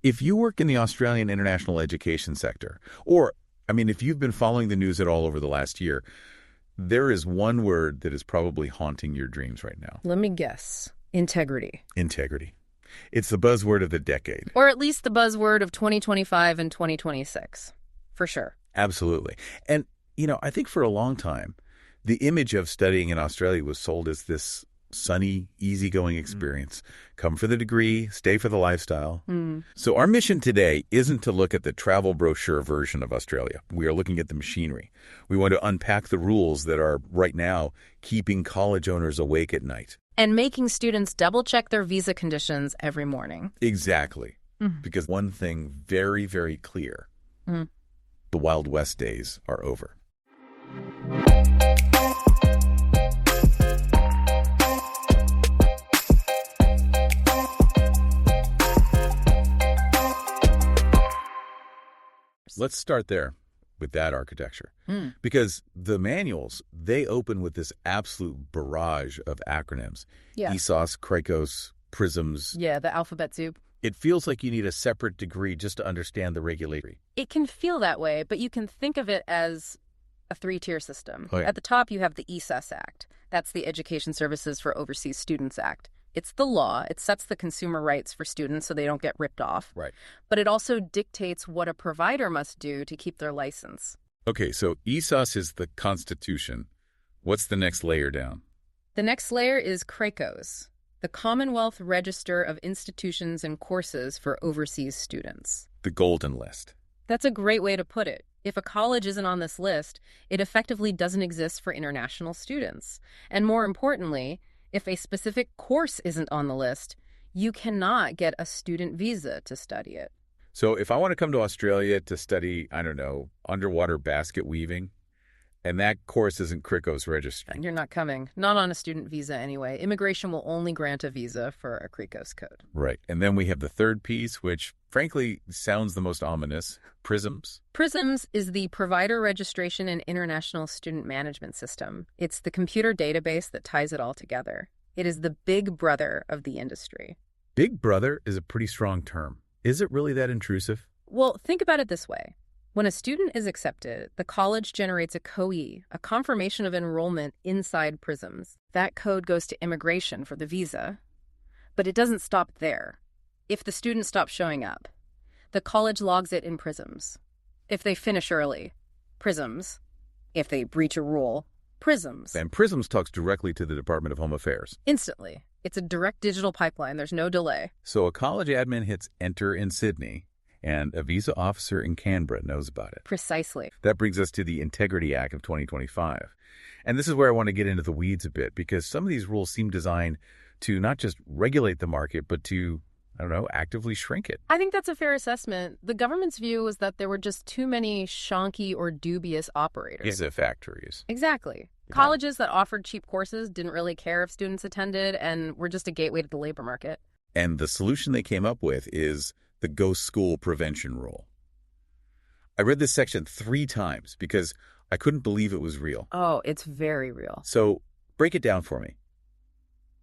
If you work in the Australian international education sector, or, if you've been following the news at all over the last year, there is one word that is probably haunting your dreams right now. Let me guess. Integrity. Integrity. It's the buzzword of the decade. Or at least the buzzword of 2025 and 2026. For sure. Absolutely. And, I think for a long time, the image of studying in Australia was sold as this sunny, easygoing experience. Come for the degree, stay for the lifestyle. So our mission today isn't to look at the travel brochure version of Australia. We are looking at the machinery. We want to unpack the rules that are, right now, keeping college owners awake at night. And making students double-check their visa conditions every morning. Exactly. Because one thing very, very clear, the Wild West days are over. Let's start there with that architecture. Because the manuals, they open with this absolute barrage of acronyms. Yeah. ESOS, CRECOS, PRISMs. Yeah, the alphabet soup. It feels like you need a separate degree just to understand the regulatory. It can feel that way, but you can think of it as a three-tier system. Oh, yeah. At the top, you have the ESOS Act. That's the Education Services for Overseas Students Act. It's the law. It sets the consumer rights for students so they don't get ripped off. Right. But it also dictates what a provider must do to keep their license. Okay, so ESOS is the Constitution. What's the next layer down? The next layer is CRECOS, the Commonwealth Register of Institutions and Courses for Overseas Students. The golden list. That's a great way to put it. If a college isn't on this list, it effectively doesn't exist for international students. And more importantly, if a specific course isn't on the list, you cannot get a student visa to study it. So if I want to come to Australia to study, underwater basket weaving, and that course isn't CRECOS registered. You're not coming. Not on a student visa anyway. Immigration will only grant a visa for a CRECOS code. Right. And then we have the third piece, which frankly sounds the most ominous, PRISMs. PRISMs is the Provider Registration and International Student Management System. It's the computer database that ties it all together. It is the big brother of the industry. Big brother is a pretty strong term. Is it really that intrusive? Well, think about it this way. When a student is accepted, the college generates a COE, a confirmation of enrollment inside PRISMs. That code goes to immigration for the visa. But it doesn't stop there. If the student stops showing up, the college logs it in PRISMs. If they finish early, PRISMs. If they breach a rule, PRISMs. And PRISMs talks directly to the Department of Home Affairs. Instantly. It's a direct digital pipeline. There's no delay. So a college admin hits enter in Sydney, and a visa officer in Canberra knows about it. Precisely. That brings us to the Integrity Act of 2025. And this is where I want to get into the weeds a bit, because some of these rules seem designed to not just regulate the market, but to, actively shrink it. I think that's a fair assessment. The government's view was that there were just too many shonky or dubious operators. Visa factories. Exactly. Yeah. Colleges that offered cheap courses didn't really care if students attended and were just a gateway to the labor market. And the solution they came up with is the Ghost School Prevention Rule. I read this section 3 times because I couldn't believe it was real. Oh, it's very real. So break it down for me.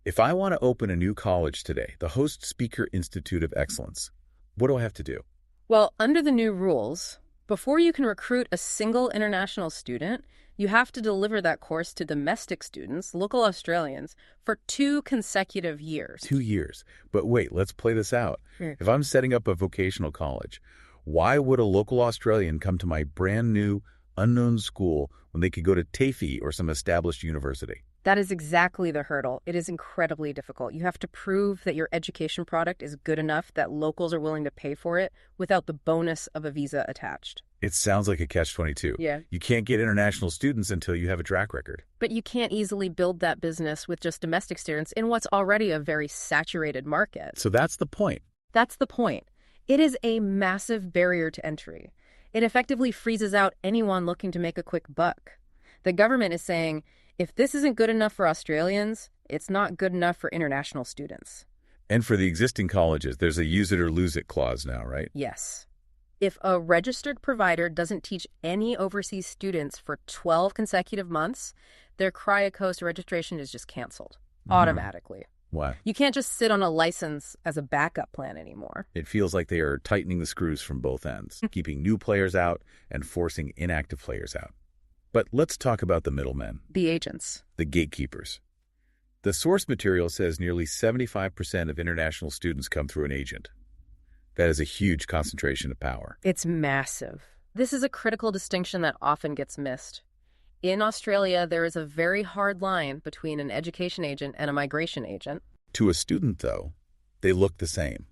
If I want to open a new college today, the Host Speaker Institute of Excellence, what do I have to do? Well, under the new rules, before you can recruit a single international student, you have to deliver that course to domestic students, local Australians, for 2 consecutive years. 2 years. But wait, let's play this out. Sure. If I'm setting up a vocational college, why would a local Australian come to my brand new, unknown school when they could go to TAFE or some established university? That is exactly the hurdle. It is incredibly difficult. You have to prove that your education product is good enough that locals are willing to pay for it without the bonus of a visa attached. It sounds like a catch-22. Yeah. You can't get international students until you have a track record. But you can't easily build that business with just domestic students in what's already a very saturated market. So that's the point. That's the point. It is a massive barrier to entry. It effectively freezes out anyone looking to make a quick buck. The government is saying, if this isn't good enough for Australians, it's not good enough for international students. And for the existing colleges, there's a use it or lose it clause now, right? Yes. If a registered provider doesn't teach any overseas students for 12 consecutive months, their CRECOS registration is just canceled automatically. Why? You can't just sit on a license as a backup plan anymore. It feels like they are tightening the screws from both ends, keeping new players out and forcing inactive players out. But let's talk about the middlemen. The agents. The gatekeepers. The source material says nearly 75% of international students come through an agent. That is a huge concentration of power. It's massive. This is a critical distinction that often gets missed. In Australia, there is a very hard line between an education agent and a migration agent. To a student, though, they look the same.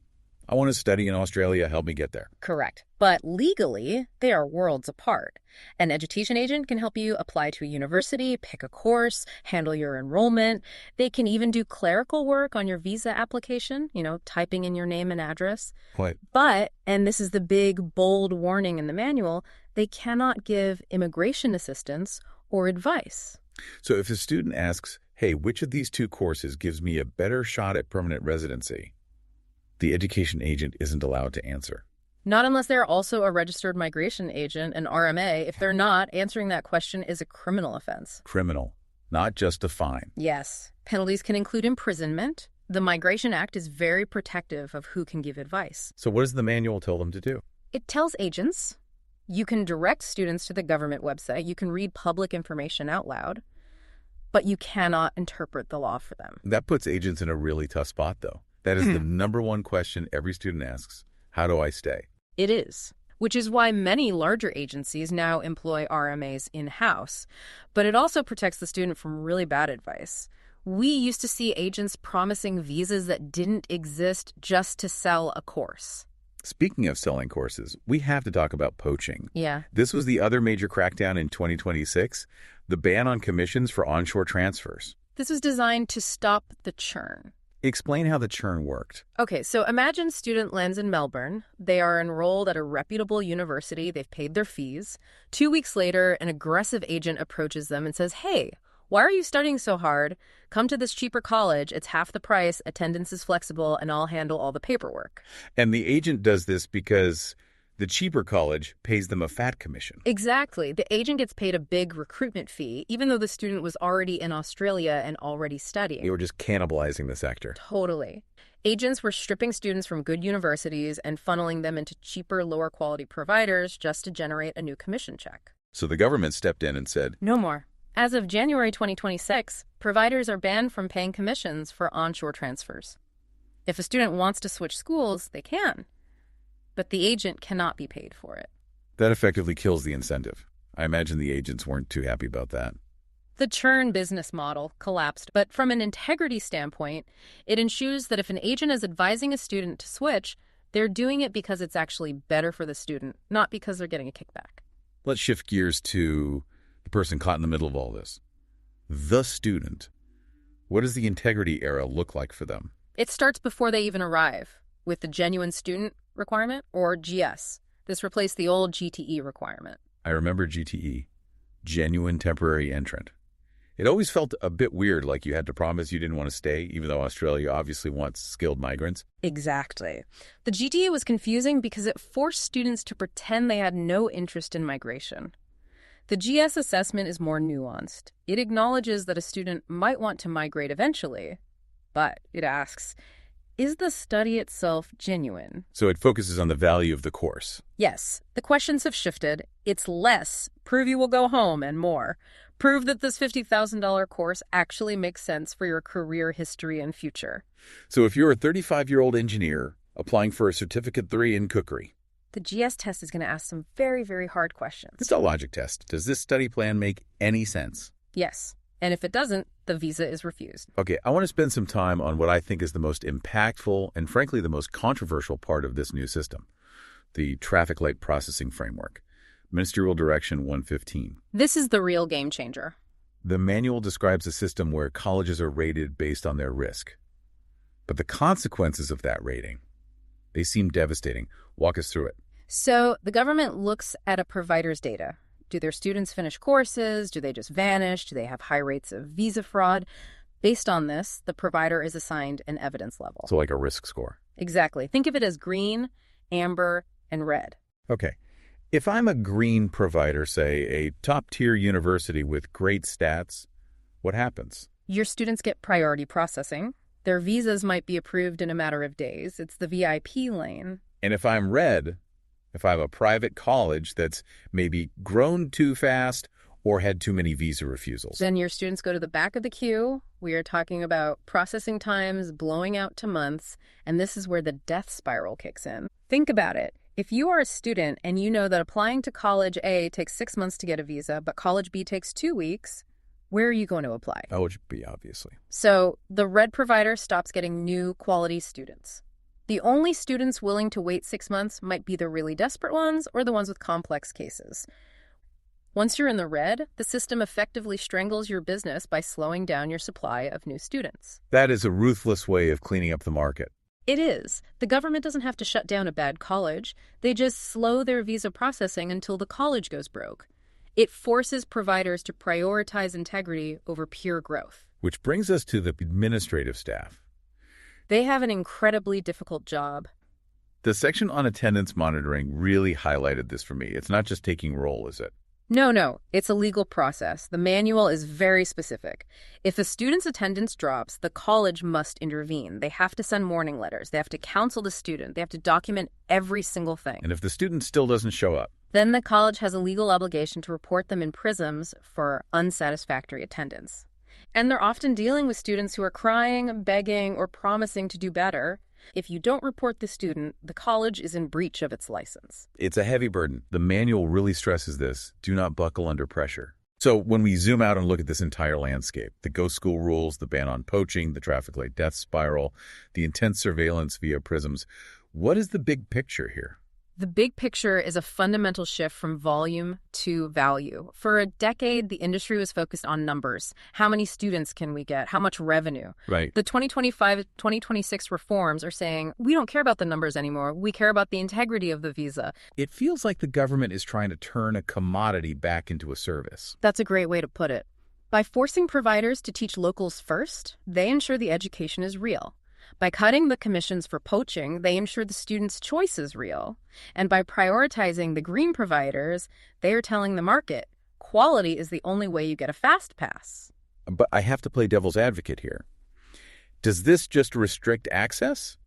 I want to study in Australia, help me get there. Correct. But legally, they are worlds apart. An education agent can help you apply to a university, pick a course, handle your enrollment. They can even do clerical work on your visa application, typing in your name and address. What? But, and this is the big, bold warning in the manual, they cannot give immigration assistance or advice. So if a student asks, hey, which of these two courses gives me a better shot at permanent residency, the education agent isn't allowed to answer. Not unless they're also a registered migration agent, an RMA. If they're not, answering that question is a criminal offense. Criminal, not just a fine. Yes. Penalties can include imprisonment. The Migration Act is very protective of who can give advice. So what does the manual tell them to do? It tells agents, you can direct students to the government website, you can read public information out loud, but you cannot interpret the law for them. That puts agents in a really tough spot, though. That is the number one question every student asks. How do I stay? It is, which is why many larger agencies now employ RMAs in-house. But it also protects the student from really bad advice. We used to see agents promising visas that didn't exist just to sell a course. Speaking of selling courses, we have to talk about poaching. Yeah. This was the other major crackdown in 2026, the ban on commissions for onshore transfers. This was designed to stop the churn. Explain how the churn worked. Okay, so imagine student lands in Melbourne. They are enrolled at a reputable university. They've paid their fees. 2 weeks later, an aggressive agent approaches them and says, hey, why are you studying so hard? Come to this cheaper college. It's half the price. Attendance is flexible, and I'll handle all the paperwork. And the agent does this because the cheaper college pays them a fat commission. Exactly. The agent gets paid a big recruitment fee, even though the student was already in Australia and already studying. They were just cannibalizing the sector. Totally. Agents were stripping students from good universities and funneling them into cheaper, lower quality providers just to generate a new commission check. So the government stepped in and said, no more. As of January 2026, providers are banned from paying commissions for onshore transfers. If a student wants to switch schools, they can. But the agent cannot be paid for it. that effectively kills the incentive. I imagine the agents weren't too happy about that. The churn business model collapsed, but from an integrity standpoint, it ensures that if an agent is advising a student to switch, they're doing it because it's actually better for the student, not because they're getting a kickback. Let's shift gears to the person caught in the middle of all this. The student. What does the integrity era look like for them? It starts before they even arrive, with the genuine student requirement, or GS. This replaced the old GTE requirement. I remember GTE, genuine temporary entrant. It always felt a bit weird, like you had to promise you didn't want to stay, even though Australia obviously wants skilled migrants. Exactly. The GTE was confusing because it forced students to pretend they had no interest in migration. The GS assessment is more nuanced. It acknowledges that a student might want to migrate eventually, but it asks, is the study itself genuine? So it focuses on the value of the course. Yes, the questions have shifted. It's less, prove you will go home, and more. Prove that this $50,000 course actually makes sense for your career history and future. So if you're a 35-year-old engineer applying for a Certificate 3 in cookery, the GS test is going to ask some very, very hard questions. it's a logic test. Does this study plan make any sense? Yes, and if it doesn't, the visa is refused. Okay, I want to spend some time on what I think is the most impactful and frankly the most controversial part of this new system, the Traffic Light Processing Framework, Ministerial Direction 115. This is the real game changer. The manual describes a system where colleges are rated based on their risk. But the consequences of that rating, they seem devastating. Walk us through it. So the government looks at a provider's data. Do their students finish courses? Do they just vanish? Do they have high rates of visa fraud? Based on this, the provider is assigned an evidence level. So like a risk score. Exactly. Think of it as green, amber, and red. Okay. If I'm a green provider, say a top-tier university with great stats, what happens? Your students get priority processing. Their visas might be approved in a matter of days. It's the VIP lane. And if I'm red, if I have a private college that's maybe grown too fast or had too many visa refusals, then your students go to the back of the queue. We are talking about processing times blowing out to months, and this is where the death spiral kicks in. Think about it. If you are a student and you know that applying to college A takes 6 months to get a visa, but college B takes 2 weeks, where are you going to apply? College B, obviously. So the red provider stops getting new quality students. The only students willing to wait 6 months might be the really desperate ones or the ones with complex cases. Once you're in the red, the system effectively strangles your business by slowing down your supply of new students. That is a ruthless way of cleaning up the market. It is. The government doesn't have to shut down a bad college. They just slow their visa processing until the college goes broke. It forces providers to prioritize integrity over pure growth. Which brings us to the administrative staff. They have an incredibly difficult job. The section on attendance monitoring really highlighted this for me. It's not just taking roll, is it? No. It's a legal process. The manual is very specific. If a student's attendance drops, the college must intervene. They have to send warning letters. They have to counsel the student. They have to document every single thing. And if the student still doesn't show up, then the college has a legal obligation to report them in prisms for unsatisfactory attendance. And they're often dealing with students who are crying, begging, or promising to do better. If you don't report the student, the college is in breach of its license. it's a heavy burden. The manual really stresses this. Do not buckle under pressure. So when we zoom out and look at this entire landscape, the ghost school rules, the ban on poaching, the traffic light death spiral, the intense surveillance via prisms, what is the big picture here? The big picture is a fundamental shift from volume to value. For a decade, the industry was focused on numbers. How many students can we get? How much revenue? Right. The 2025-2026 reforms are saying, we don't care about the numbers anymore. We care about the integrity of the visa. It feels like the government is trying to turn a commodity back into a service. That's a great way to put it. By forcing providers to teach locals first, they ensure the education is real. By cutting the commissions for poaching, they ensure the student's choice is real. And by prioritizing the green providers, they are telling the market, quality is the only way you get a fast pass. But I have to play devil's advocate here. Does this just restrict access?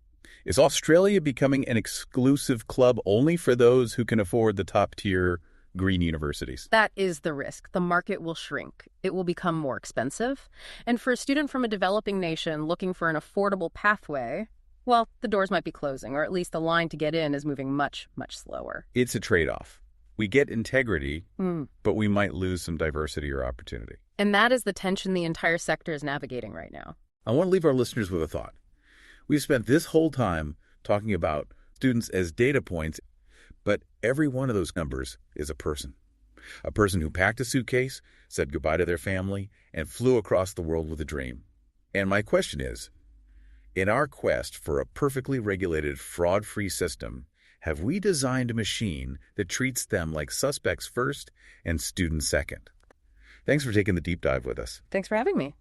Is Australia becoming an exclusive club only for those who can afford the top-tier green universities? That is the risk. The market will shrink. It will become more expensive. And for a student from a developing nation looking for an affordable pathway, well, the doors might be closing, or at least the line to get in is moving much, much slower. It's a trade-off. We get integrity, but we might lose some diversity or opportunity. And that is the tension the entire sector is navigating right now. I want to leave our listeners with a thought. We've spent this whole time talking about students as data points, but every one of those numbers is a person. A person who packed a suitcase, said goodbye to their family, and flew across the world with a dream. And my question is, in our quest for a perfectly regulated, fraud-free system, have we designed a machine that treats them like suspects first and students second? Thanks for taking the deep dive with us. Thanks for having me.